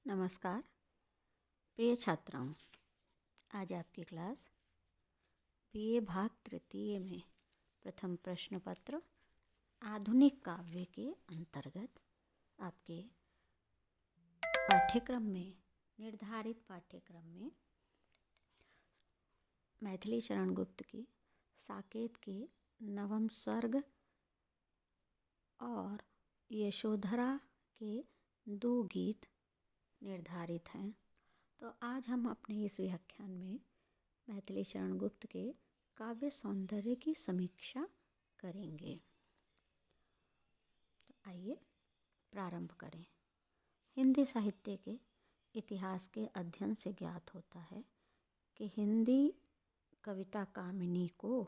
नमस्कार प्रिय छात्राओं, आज आपकी क्लास बीए भाग तृतीय में प्रथम प्रश्न पत्र आधुनिक काव्य के अंतर्गत आपके निर्धारित पाठ्यक्रम में मैथिली शरण गुप्त की साकेत के नवम सर्ग और यशोधरा के 2 गीत निर्धारित हैं। तो आज हम अपने इस व्याख्यान में मैथिली शरण गुप्त के काव्य सौंदर्य की समीक्षा करेंगे। तो आइए प्रारंभ करें। हिंदी साहित्य के इतिहास के अध्ययन से ज्ञात होता है कि हिंदी कविता कामिनी को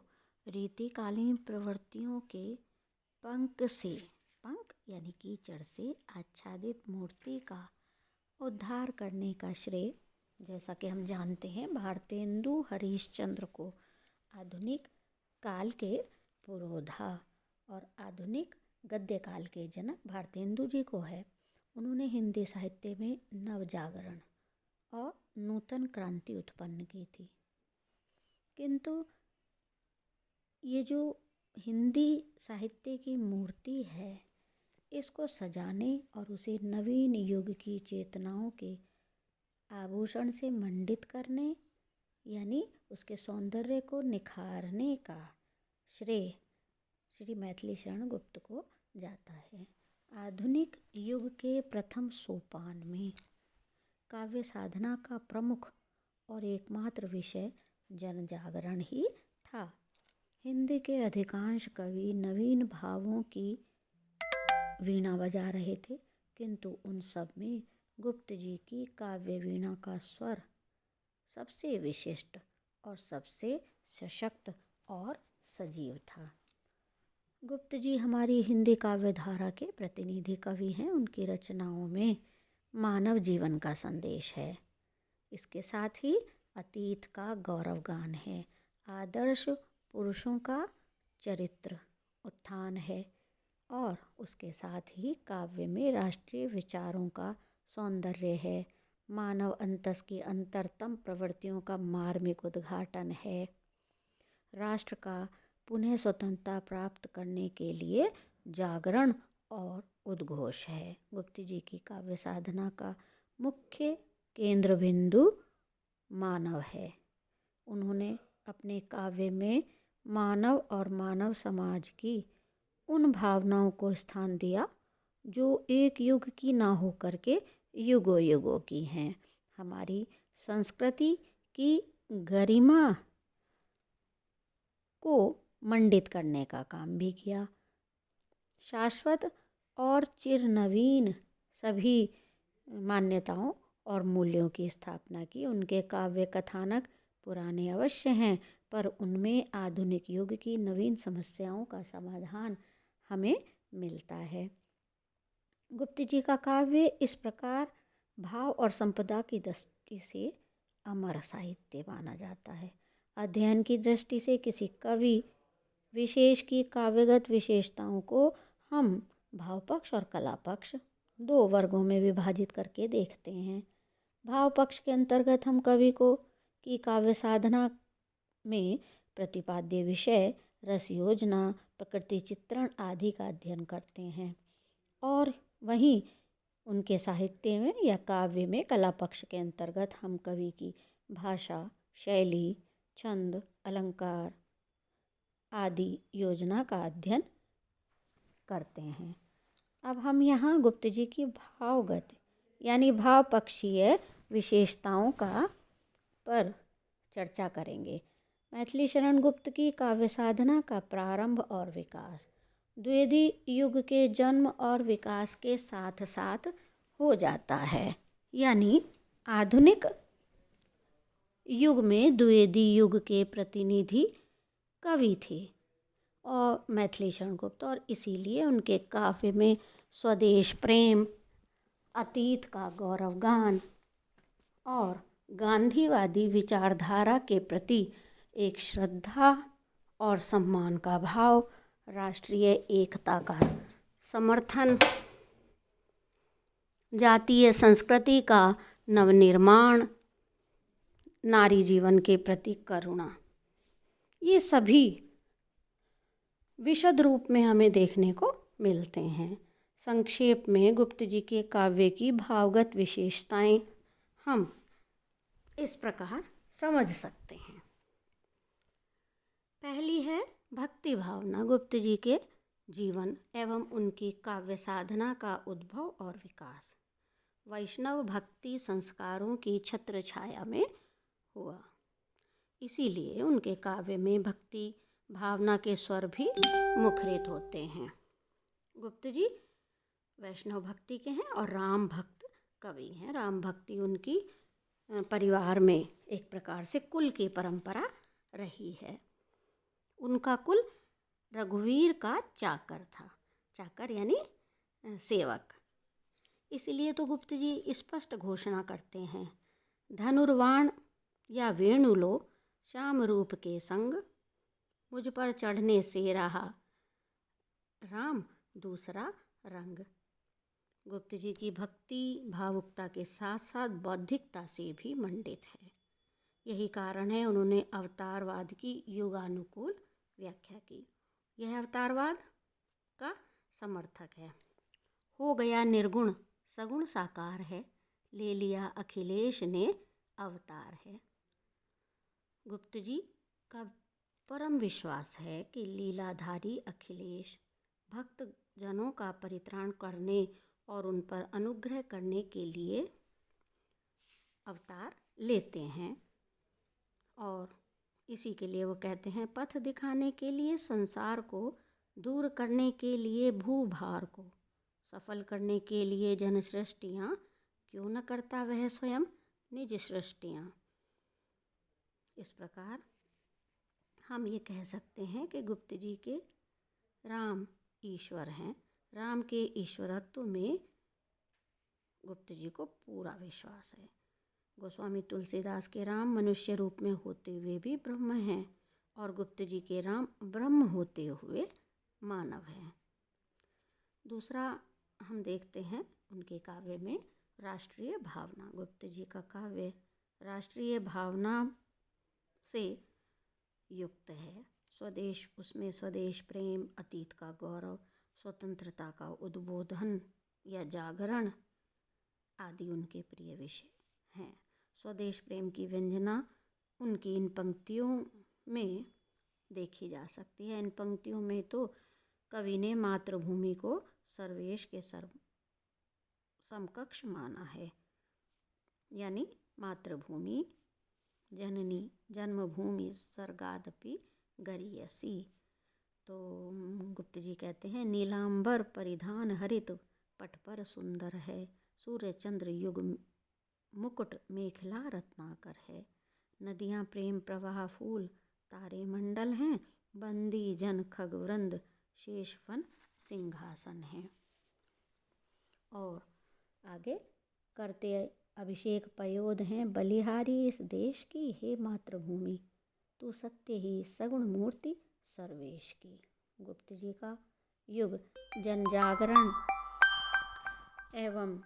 रीतिकालीन प्रवृत्तियों के पंख यानी कीचड़ से आच्छादित मूर्ति का उद्धार करने का श्रेय, जैसा कि हम जानते हैं, भारतेंदु हरिश्चंद्र को, आधुनिक काल के पुरोधा और आधुनिक गद्य काल के जनक भारतेंदु जी को है। उन्होंने हिंदी साहित्य में नव जागरण और नूतन क्रांति उत्पन्न की थी। किंतु ये जो हिंदी साहित्य की मूर्ति है, इसको सजाने और उसे नवीन युग की चेतनाओं के आभूषण से मंडित करने यानी उसके सौंदर्य को निखारने का श्रेय श्री मैथिली शरण गुप्त को जाता है। आधुनिक युग के प्रथम सोपान में काव्य साधना का प्रमुख और एकमात्र विषय जन जागरण ही था। हिंदी के अधिकांश कवि नवीन भावों की वीणा बजा रहे थे, किंतु उन सब में गुप्त जी की काव्य वीणा का स्वर सबसे विशिष्ट और सबसे सशक्त और सजीव था। गुप्त जी हमारी हिंदी काव्य धारा के प्रतिनिधि कवि हैं। उनकी रचनाओं में मानव जीवन का संदेश है, इसके साथ ही अतीत का गौरवगान है, आदर्श पुरुषों का चरित्र उत्थान है और उसके साथ ही काव्य में राष्ट्रीय विचारों का सौंदर्य है, मानव अंतस की अंतरतम प्रवृत्तियों का मार्मिक उद्घाटन है, राष्ट्र का पुनः स्वतंत्रता प्राप्त करने के लिए जागरण और उद्घोष है। गुप्त जी की काव्य साधना का मुख्य केंद्र बिंदु मानव है। उन्होंने अपने काव्य में मानव और मानव समाज की उन भावनाओं को स्थान दिया जो एक युग की ना हो करके युगों युगों की हैं। हमारी संस्कृति की गरिमा को मंडित करने का काम भी किया। शाश्वत और चिरनवीन सभी मान्यताओं और मूल्यों की स्थापना की। उनके काव्य कथानक पुराने अवश्य हैं, पर उनमें आधुनिक युग की नवीन समस्याओं का समाधान हमें मिलता है। गुप्त जी का काव्य इस प्रकार भाव और संपदा की दृष्टि से अमर साहित्य माना जाता है। अध्ययन की दृष्टि से किसी कवि विशेष की काव्यगत विशेषताओं को हम भाव पक्ष और कला पक्ष 2 वर्गों में विभाजित करके देखते हैं। भाव पक्ष के अंतर्गत हम कवि को की काव्य साधना में प्रतिपाद्य विषय, रस योजना, प्रकृति चित्रण आदि का अध्ययन करते हैं, और वहीं उनके साहित्य में या काव्य में कला पक्ष के अंतर्गत हम कवि की भाषा, शैली, छंद, अलंकार आदि योजना का अध्ययन करते हैं। अब हम यहाँ गुप्त जी की भावगत यानी भाव पक्षीय विशेषताओं पर चर्चा करेंगे। मैथिली शरण गुप्त की काव्य साधना का प्रारंभ और विकास द्विवेदी युग के जन्म और विकास के साथ साथ हो जाता है। यानी आधुनिक युग में द्विवेदी युग के प्रतिनिधि कवि थे और मैथिली शरण गुप्त, और इसीलिए उनके काव्य में स्वदेश प्रेम, अतीत का गौरवगान और गांधीवादी विचारधारा के प्रति एक श्रद्धा और सम्मान का भाव, राष्ट्रीय एकता का समर्थन जातीय संस्कृति का नवनिर्माण, नारी जीवन के प्रति करुणा, ये सभी विशद रूप में हमें देखने को मिलते हैं। संक्षेप में गुप्त जी के काव्य की भावगत विशेषताएं हम इस प्रकार समझ सकते हैं। पहली है भक्ति भावना। गुप्त जी के जीवन एवं उनकी काव्य साधना का उद्भव और विकास वैष्णव भक्ति संस्कारों की छत्र छाया में हुआ, इसीलिए उनके काव्य में भक्ति भावना के स्वर भी मुखरित होते हैं। गुप्त जी वैष्णव भक्ति के हैं और राम भक्त कवि हैं। राम भक्ति उनकी परिवार में एक प्रकार से कुल की परंपरा रही है। उनका कुल रघुवीर का चाकर था। चाकर यानी सेवक। इसलिए तो गुप्त जी स्पष्ट घोषणा करते हैं, धनुर्वाण या वेणु लो श्याम रूप के संग, मुझ पर चढ़ने से रहा राम दूसरा रंग। गुप्त जी की भक्ति भावुकता के साथ साथ बौद्धिकता से भी मंडित है। यही कारण है उन्होंने अवतारवाद की युगानुकूल व्याख्या की। यह अवतारवाद का समर्थक है। हो गया निर्गुण सगुण साकार है, ले लिया अखिलेश ने अवतार है। गुप्त जी का परम विश्वास है कि लीलाधारी अखिलेश भक्त जनों का परित्राण करने और उन पर अनुग्रह करने के लिए अवतार लेते हैं, और इसी के लिए वो कहते हैं, पथ दिखाने के लिए संसार को, दूर करने के लिए भूभार को, सफल करने के लिए जन सृष्टियाँ, क्यों न करता वह स्वयं निज सृष्टियाँ। इस प्रकार हम ये कह सकते हैं कि गुप्त जी के राम ईश्वर हैं। राम के ईश्वरत्व में गुप्त जी को पूरा विश्वास है। गोस्वामी तुलसीदास के राम मनुष्य रूप में होते हुए भी ब्रह्म हैं, और गुप्त जी के राम ब्रह्म होते हुए मानव हैं। दूसरा हम देखते हैं उनके काव्य में राष्ट्रीय भावना। गुप्त जी का काव्य राष्ट्रीय भावना से युक्त है। उसमें स्वदेश प्रेम, अतीत का गौरव, स्वतंत्रता का उद्बोधन या जागरण आदि उनके प्रिय विषय हैं। स्वदेश प्रेम की व्यंजना उनकी इन पंक्तियों में देखी जा सकती है। इन पंक्तियों में तो कवि ने मातृभूमि को सर्वेश के समकक्ष माना है, यानी मातृभूमि जननी जन्मभूमि स्वर्गादपि गरीयसी। तो गुप्त जी कहते हैं, नीलांबर परिधान हरित पट पर सुंदर है, सूर्य चंद्र युग मुकुट मेखला रत्नाकर है, नदियाँ प्रेम प्रवाह फूल तारे मंडल हैं, बंदी जन खग वृंद शेष फन सिंहासन हैं। और आगे करते अभिषेक पयोध हैं, बलिहारी इस देश की, हे मातृभूमि तू सत्य ही सगुण मूर्ति सर्वेश की। गुप्त जी का युग जन जागरण एवं